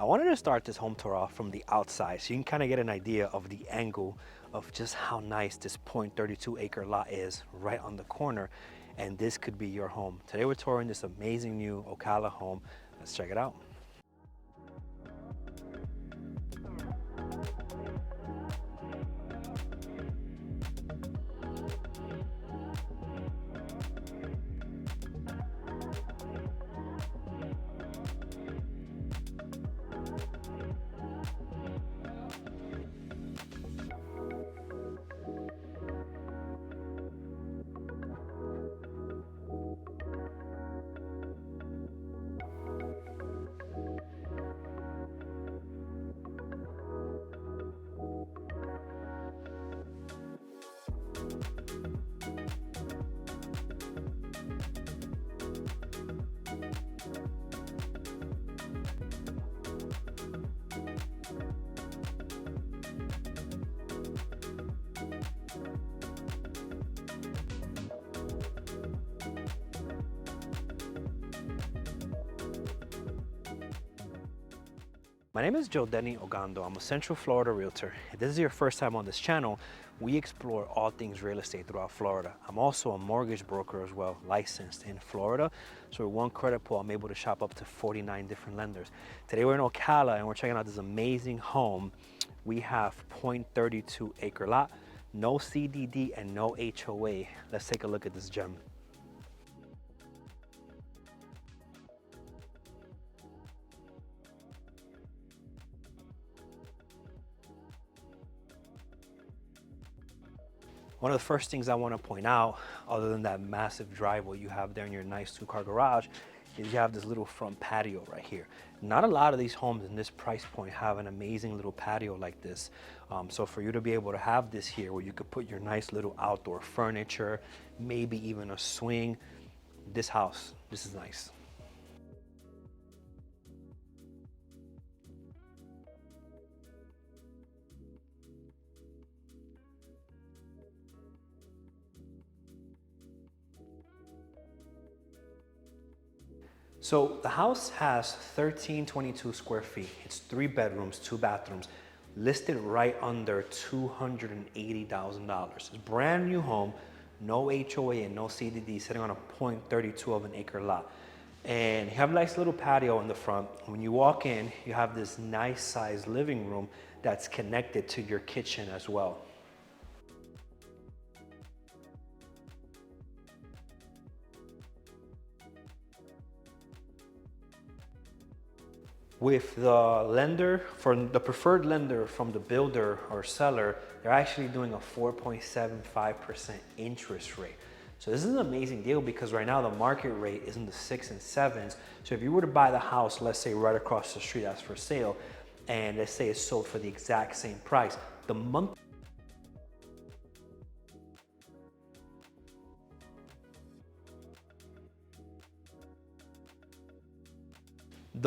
I wanted to start this home tour off from the outside so you can kind of get an idea of the angle of just how nice this .32 acre lot is right on the corner, and this could be your home. Today we're touring this amazing new OCALA home. Let's check it out. My name is Joe Denny Ogando. I'm a Central Florida realtor. If this is your first time on this channel, we explore all things real estate throughout Florida. I'm also a mortgage broker as well, licensed in Florida. So with one credit pull, I'm able to shop up to 49 different lenders. Today we're in Ocala and we're checking out this amazing home. We have .32 acre lot, no CDD and no HOA. Let's take a look at this gem. One of the first things I want to point out, other than that massive driveway you have there in your nice two-car garage, is you have this little front patio right here. Not a lot of these homes in this price point have an amazing little patio like this. So for you to be able to have this here where you could put your nice little outdoor furniture, maybe even a swing, this is nice. So the house has 1322 square feet. It's 3 bedrooms, 2 bathrooms, listed right under $280,000. It's a brand new home, no HOA and no CDD, sitting on a .32 of an acre lot. And you have a nice little patio in the front. When you walk in, you have this nice sized living room that's connected to your kitchen as well. With the lender, for the preferred lender from the builder or seller, they're actually doing a 4.75% interest rate. So this is an amazing deal because right now the market rate is in the 6s and 7s. So if you were to buy the house, let's say right across the street that's for sale, and let's say it's sold for the exact same price, the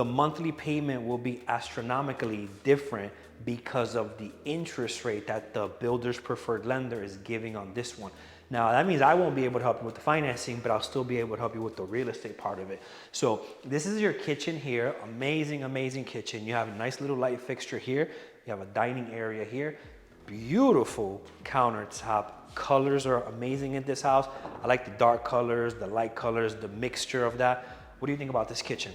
monthly payment will be astronomically different because of the interest rate that the builder's preferred lender is giving on this one. Now that means I won't be able to help you with the financing, but I'll still be able to help you with the real estate part of it. So this is your kitchen here. Amazing, amazing kitchen. You have a nice little light fixture here. You have a dining area here. Beautiful countertop. Colors are amazing in this house. I like the dark colors, the light colors, the mixture of that. What do you think about this kitchen?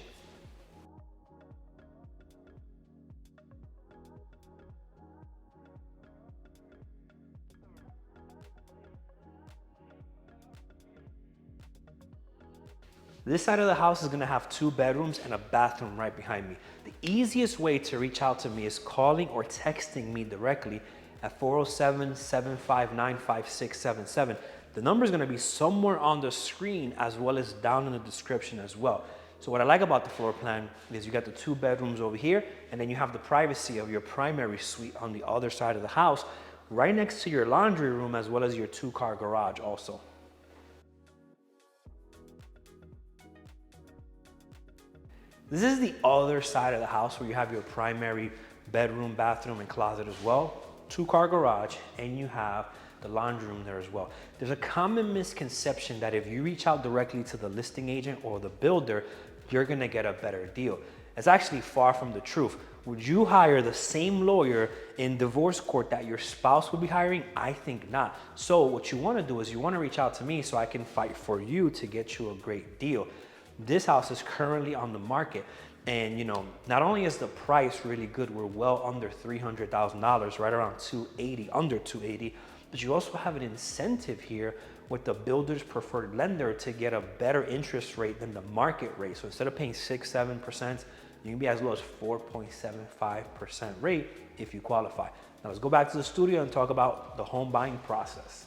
This side of the house is gonna have 2 bedrooms and a bathroom right behind me. The easiest way to reach out to me is calling or texting me directly at 407-759-5677. The number is gonna be somewhere on the screen as well as down in the description as well. So what I like about the floor plan is you got the 2 bedrooms over here, and then you have the privacy of your primary suite on the other side of the house, right next to your laundry room as well as your 2-car garage also. This is the other side of the house where you have your primary bedroom, bathroom, and closet as well. 2-car garage, and you have the laundry room there as well. There's a common misconception that if you reach out directly to the listing agent or the builder, you're gonna get a better deal. It's actually far from the truth. Would you hire the same lawyer in divorce court that your spouse would be hiring? I think not. So what you want to do is you want to reach out to me so I can fight for you to get you a great deal. This house is currently on the market, and not only is the price really good, we're well under $300,000, right around 280, under 280, but you also have an incentive here with the builder's preferred lender to get a better interest rate than the market rate. So instead of paying 6-7%, you can be as low as 4.75% rate if you qualify. Now let's go back to the studio and talk about the home buying process.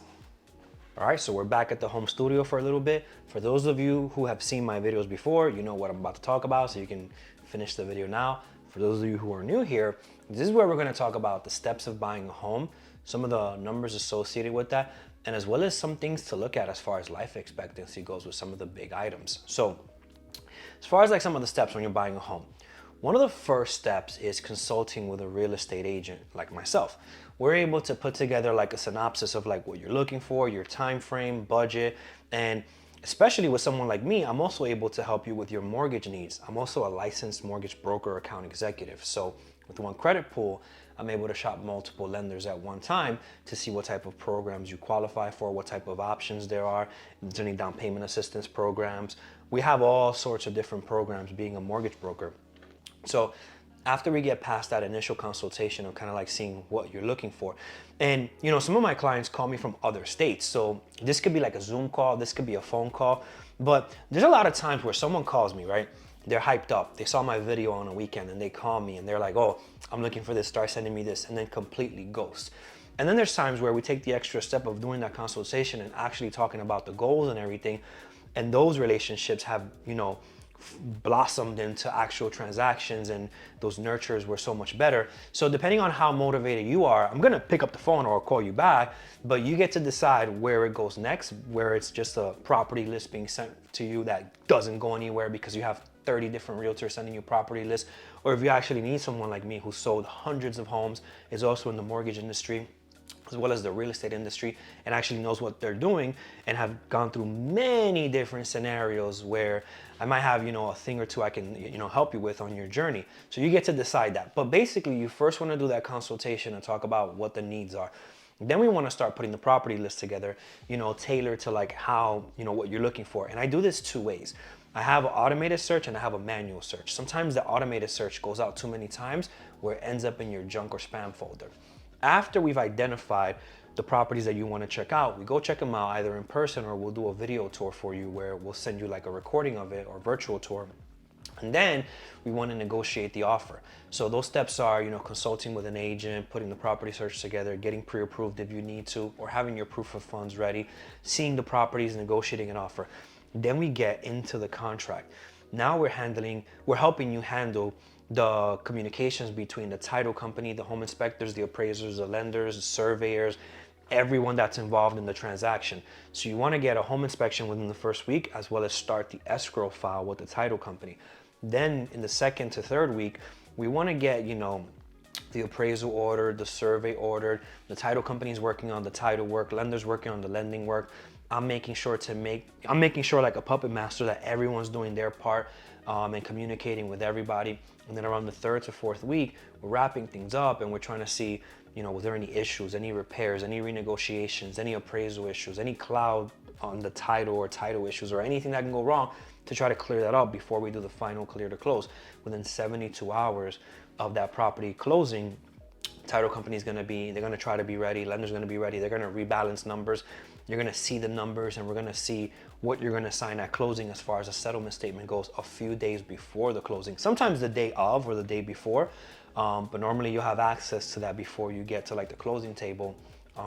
All right, so we're back at the home studio for a little bit. For those of you who have seen my videos before, you know what I'm about to talk about, so you can finish the video now. For those of you who are new here, this is where we're gonna talk about the steps of buying a home, some of the numbers associated with that, and as well as some things to look at as far as life expectancy goes with some of the big items. So as far as like some of the steps when you're buying a home, one of the first steps is consulting with a real estate agent like myself. We're able to put together like a synopsis of like what you're looking for, your time frame, budget, and especially with someone like me, I'm also able to help you with your mortgage needs. I'm also a licensed mortgage broker account executive. So with one credit pool, I'm able to shop multiple lenders at one time to see what type of programs you qualify for, what type of options there are, if there's any down payment assistance programs. We have all sorts of different programs being a mortgage broker. So after we get past that initial consultation of kind of like seeing what you're looking for, and some of my clients call me from other states, so this could be like a Zoom call, this could be a phone call, but there's a lot of times where someone calls me, right? They're hyped up, they saw my video on a weekend and they call me and they're like, oh, I'm looking for this, start sending me this, and then completely ghost. And then there's times where we take the extra step of doing that consultation and actually talking about the goals and everything, and those relationships have blossomed into actual transactions, and those nurtures were so much better. So depending on how motivated you are, I'm gonna pick up the phone or call you back, but you get to decide where it goes next, where it's just a property list being sent to you that doesn't go anywhere because you have 30 different realtors sending you property lists, or if you actually need someone like me who sold hundreds of homes, is also in the mortgage industry as well as the real estate industry, and actually knows what they're doing and have gone through many different scenarios where I might have, a thing or two I can, help you with on your journey. So you get to decide that. But basically, you first want to do that consultation and talk about what the needs are. Then we want to start putting the property list together, tailored to like how, what you're looking for. And I do this two ways. I have an automated search and I have a manual search. Sometimes the automated search goes out too many times where it ends up in your junk or spam folder. After we've identified the properties that you want to check out, we go check them out either in person or we'll do a video tour for you where we'll send you like a recording of it or virtual tour. And then we want to negotiate the offer. So those steps are, consulting with an agent, putting the property search together, getting pre-approved if you need to, or having your proof of funds ready, seeing the properties, negotiating an offer. Then we get into the contract. Now we're helping you handle the communications between the title company, the home inspectors, the appraisers, the lenders, the surveyors, everyone that's involved in the transaction. So you want to get a home inspection within the first week, as well as start the escrow file with the title company. Then in the second to third week, we want to get, the appraisal ordered, the survey ordered, the title company is working on the title work, lenders working on the lending work. I'm making sure like a puppet master that everyone's doing their part and communicating with everybody. And then around the third to fourth week, we're wrapping things up and we're trying to see, was there any issues, any repairs, any renegotiations, any appraisal issues, any cloud on the title or title issues, or anything that can go wrong, to try to clear that up before we do the final clear to close. Within 72 hours of that property closing, title company is they're gonna try to be ready, lender's gonna be ready, they're gonna rebalance numbers, you're gonna see the numbers, and we're gonna see what you're gonna sign at closing as far as a settlement statement goes a few days before the closing. Sometimes the day of or the day before, but normally you'll have access to that before you get to like the closing table,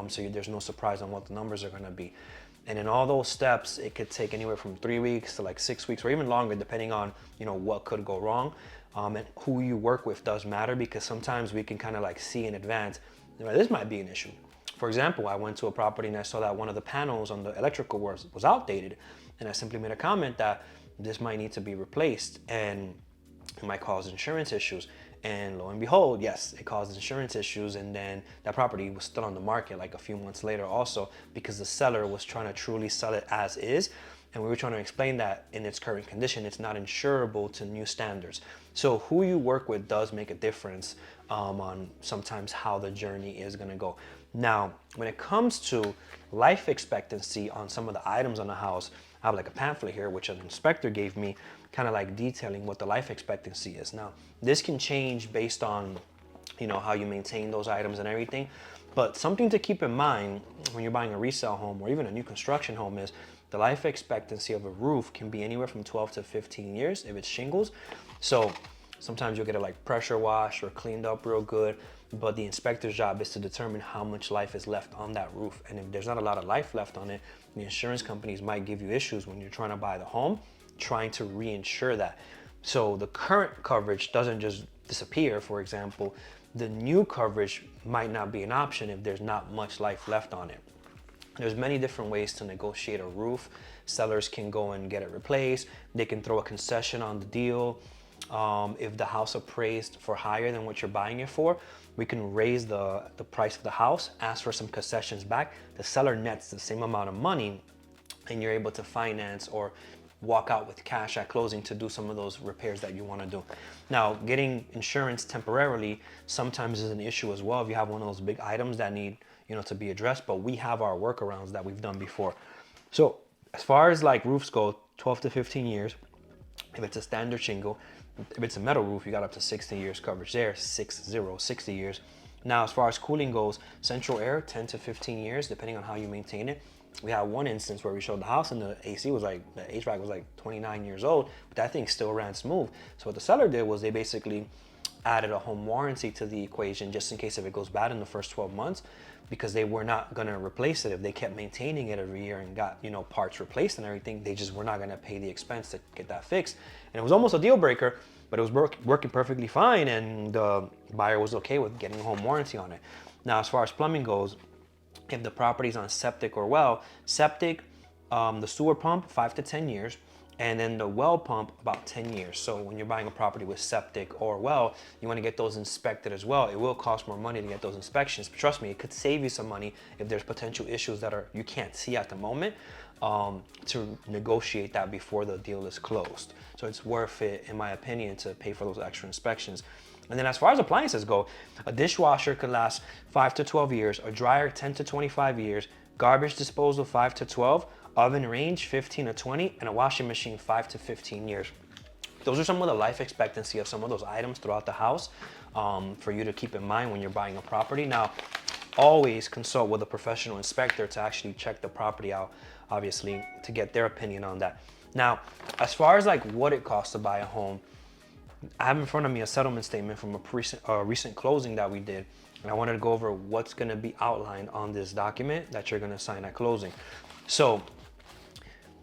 so there's no surprise on what the numbers are gonna be. And in all those steps, it could take anywhere from 3 weeks to like 6 weeks or even longer, depending on, what could go wrong. And who you work with does matter, because sometimes we can kind of like see in advance, this might be an issue. For example, I went to a property and I saw that one of the panels on the electrical was outdated. And I simply made a comment that this might need to be replaced and it might cause insurance issues. And lo and behold, yes, it caused insurance issues. And then that property was still on the market like a few months later also, because the seller was trying to truly sell it as is. And we were trying to explain that in its current condition, it's not insurable to new standards. So who you work with does make a difference on sometimes how the journey is going to go. Now, when it comes to life expectancy on some of the items on the house, I have like a pamphlet here, which an inspector gave me, kind of like detailing what the life expectancy is. Now, this can change based on, you know, how you maintain those items and everything. But something to keep in mind when you're buying a resale home or even a new construction home is the life expectancy of a roof can be anywhere from 12 to 15 years if it's shingles. So sometimes you'll get it like pressure washed or cleaned up real good, but the inspector's job is to determine how much life is left on that roof. And if there's not a lot of life left on it, the insurance companies might give you issues when you're trying to buy the home, trying to reinsure that. So the current coverage doesn't just disappear. For example, the new coverage might not be an option if there's not much life left on it. There's many different ways to negotiate a roof. Sellers can go and get it replaced. They can throw a concession on the deal. If the house appraised for higher than what you're buying it for, we can raise the price of the house, ask for some concessions back. The seller nets the same amount of money and you're able to finance or walk out with cash at closing to do some of those repairs that you want to do. Now, getting insurance temporarily sometimes is an issue as well if you have one of those big items that need, you know, to be addressed, but we have our workarounds that we've done before. So as far as like roofs go, 12 to 15 years. If it's a standard shingle, if it's a metal roof, you got up to 60 years coverage there, 60 years. Now, as far as cooling goes, central air, 10 to 15 years, depending on how you maintain it. We had one instance where we showed the house and the AC was like, the HVAC was like 29 years old, but that thing still ran smooth. So what the seller did was they basically added a home warranty to the equation just in case if it goes bad in the first 12 months, because they were not going to replace it. If they kept maintaining it every year and got, you know, parts replaced and everything, they just were not going to pay the expense to get that fixed. And it was almost a deal breaker, but it was working perfectly fine, and the buyer was okay with getting a home warranty on it. Now, as far as plumbing goes, if the property's on septic or well, septic, the sewer pump, 5 to 10 years, and then the well pump, about 10 years. So when you're buying a property with septic or well, you want to get those inspected as well. It will cost more money to get those inspections, but trust me, it could save you some money if there's potential issues that you can't see at the moment, to negotiate that before the deal is closed. So it's worth it, in my opinion, to pay for those extra inspections. And then as far as appliances go, a dishwasher could last 5 to 12 years, a dryer 10 to 25 years, garbage disposal 5 to 12, oven range 15 to 20, and a washing machine 5 to 15 years. Those are some of the life expectancy of some of those items throughout the house, for you to keep in mind when you're buying a property. Now, always consult with a professional inspector to actually check the property out, obviously, to get their opinion on that. Now, as far as like what it costs to buy a home, I have in front of me a settlement statement from a recent closing that we did, and I wanted to go over what's going to be outlined on this document that you're going to sign at closing. So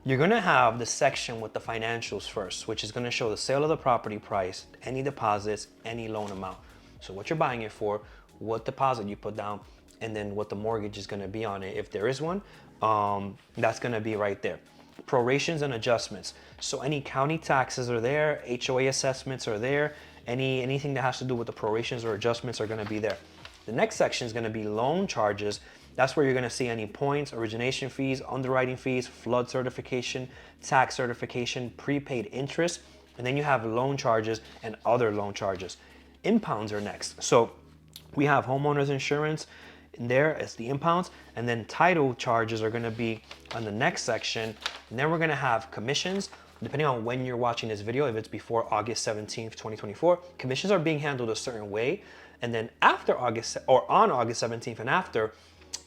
you're going to have the section with the financials first, which is going to show the sale of the property price, any deposits, any loan amount. So what you're buying it for, what deposit you put down, and then what the mortgage is going to be on it, if there is one. That's going to be right there. Prorations and adjustments. So any county taxes are there, HOA assessments are there, anything that has to do with the prorations or adjustments are going to be there. The next section is going to be loan charges. That's where you're going to see any points, origination fees, underwriting fees, flood certification, tax certification, prepaid interest, and then you have loan charges and other loan charges. Impounds are next. So we have homeowners insurance. In there is the impounds, and then title charges are going to be on the next section. And then we're going to have commissions, depending on when you're watching this video. If it's before August 17th, 2024, commissions are being handled a certain way. And then after August, or on August 17th and after,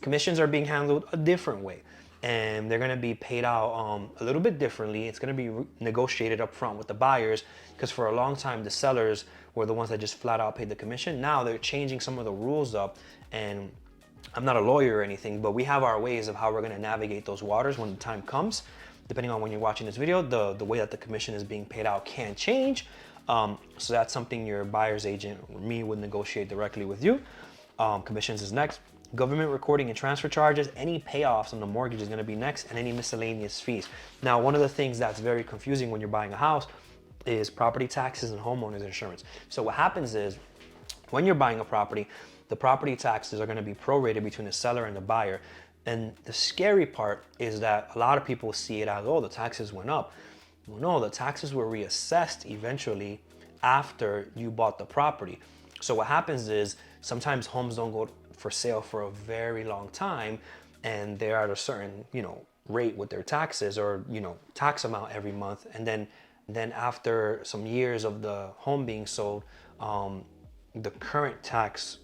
commissions are being handled a different way. And they're going to be paid out a little bit differently. It's going to be negotiated up front with the buyers, because for a long time, the sellers were the ones that just flat out paid the commission. Now they're changing some of the rules up, and I'm not a lawyer or anything, but we have our ways of how we're going to navigate those waters when the time comes. Depending on when you're watching this video, the way that the commission is being paid out can change. So that's something your buyer's agent or me would negotiate directly with you. Commissions is next. Government recording and transfer charges, any payoffs on the mortgage is going to be next, and any miscellaneous fees. Now, one of the things that's very confusing when you're buying a house is property taxes and homeowners insurance. So what happens is, when you're buying a property, the property taxes are going to be prorated between the seller and the buyer. And the scary part is that a lot of people see it as, oh, the taxes went up. Well, no, the taxes were reassessed eventually after you bought the property. So what happens is sometimes homes don't go for sale for a very long time, and they're at a certain, rate with their taxes, or, tax amount every month. And then after some years of the home being sold, the current tax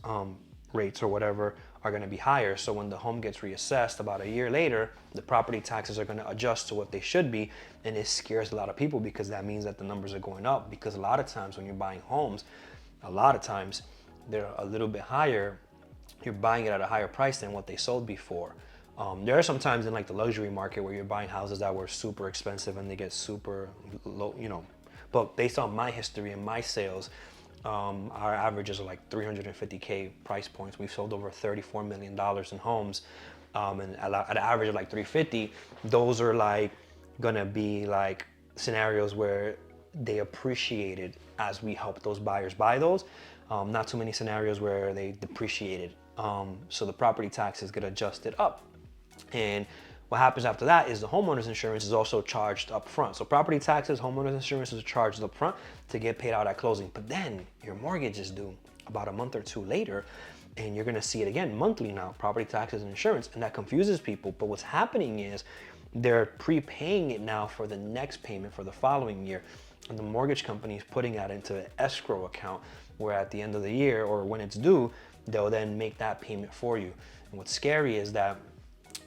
rates or whatever are going to be higher. So when the home gets reassessed about a year later, the property taxes are going to adjust to what they should be. And it scares a lot of people, because that means that the numbers are going up. Because a lot of times when you're buying homes, a lot of times they're a little bit higher. You're buying it at a higher price than what they sold before. There are some times in like the luxury market where you're buying houses that were super expensive and they get super low, but based on my history and my sales, our averages are like 350K price points. We've sold over $34 million in homes, and at an average of like 350. Those are like gonna be like scenarios where they appreciated as we help those buyers buy those. Not too many scenarios where they depreciated. So the property taxes get adjusted up. And what happens after that is the homeowner's insurance is also charged up front. So property taxes, homeowner's insurance is charged up front to get paid out at closing. But then your mortgage is due about a month or two later, and you're gonna see it again monthly now, property taxes and insurance, and that confuses people. But what's happening is they're prepaying it now for the next payment for the following year. And the mortgage company is putting that into an escrow account, where at the end of the year or when it's due, they'll then make that payment for you. And what's scary is that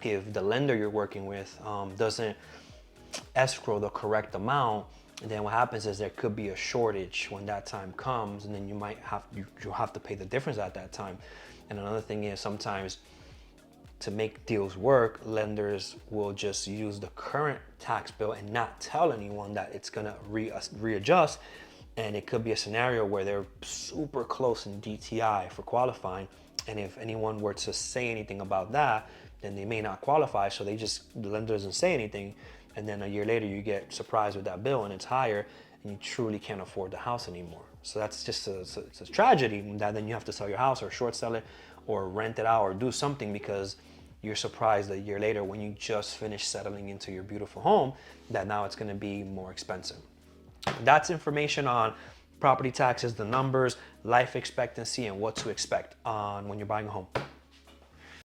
if the lender you're working with doesn't escrow the correct amount, then what happens is there could be a shortage when that time comes, and then you'll have to pay the difference at that time. And another thing is, sometimes to make deals work, lenders will just use the current tax bill and not tell anyone that it's gonna readjust. And it could be a scenario where they're super close in DTI for qualifying. And if anyone were to say anything about that, then they may not qualify. So the lender doesn't say anything. And then a year later, you get surprised with that bill and it's higher, and you truly can't afford the house anymore. So that's just it's a tragedy that then you have to sell your house or short sell it or rent it out or do something, because you're surprised a year later when you just finished settling into your beautiful home that now it's gonna be more expensive. That's information on property taxes, the numbers, life expectancy, and what to expect on when you're buying a home.